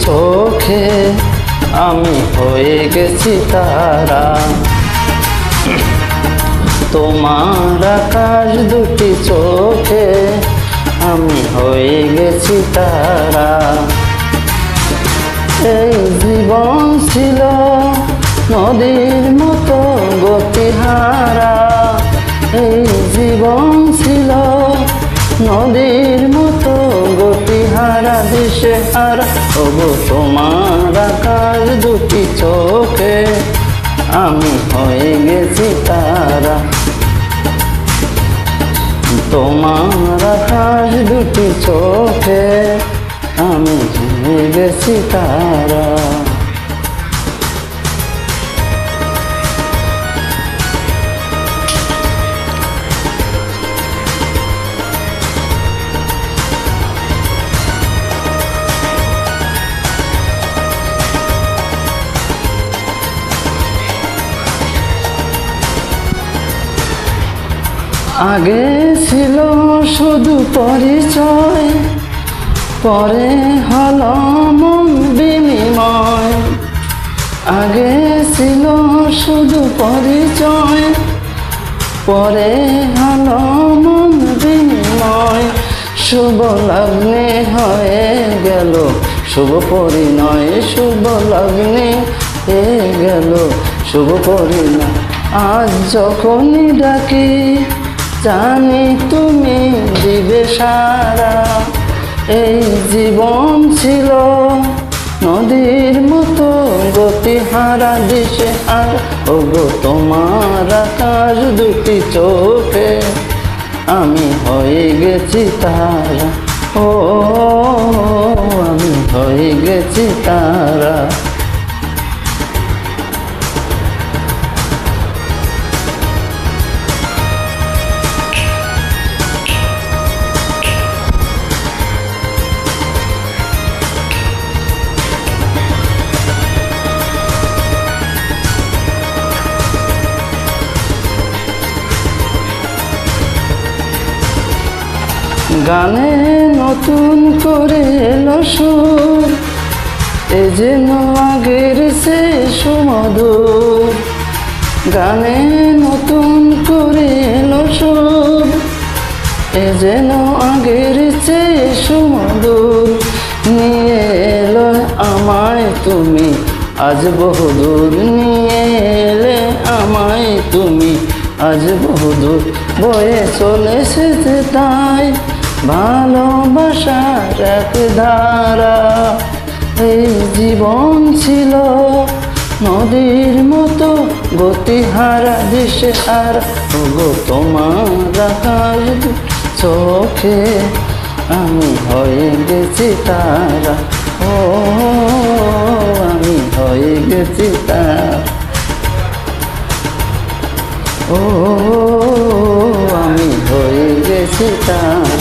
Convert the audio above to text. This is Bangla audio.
চোখে আমি হয়ে গেছি তারা। তোমার আকাশ দুটি চোখে আমি হয়ে গেছি তারা। এই জীবন ছিল নদীর মতো গতিহারা, এই জীবন ছিল নদীর মতো গতিহারা দিশেহারা। ওগো তোমার আকাশ দুটি চোখে আমি হয়ে গেছি তারা। তোমার আকাশ দুটি চোখে আমি হয়ে গেছি তারা। আগে ছিল শুধু পরিচয়, পরে হলো মন বিনিময়। আগে ছিল শুধু পরিচয়, পরে হলো মন বিনিময়। শুভ লগ্নে হয়ে গেল শুভ পরিণয়, শুভ লগ্নে হয়ে গেল শুভ পরিণয়। আজ যখনই ডাকি জানি তুমি দিবে সারা। এই জীবন ছিল নদীর মতো গতিহারা দিশেহারা। ওগো তোমার আকাশ দুটি চোখে আমি হয়ে গেছি তারা। ও আমি হয়ে গেছি তারা। গানে নতুন করে এলো সুর, এ যেন আগের সে সুমধুর। গানে নতুন করে এলো সুর, এ যেন আগের সে সুমধুর। নিয়ে এলো আমায় তুমি আজ বহুদূর, নিয়ে এলে আমায় তুমি আজ বহুদূর। বয়ে চলেছে তাই ভালোবাসার এক ধারা। এই জীবন ছিল নদীর মতো গতিহারা দিশেহারা। ওগো তোমার আকাশ চোখে আমি হয়ে গেছি তারা। ও আমি হয়ে গেছি তারা। ও আমি হয়ে গেছি তারা।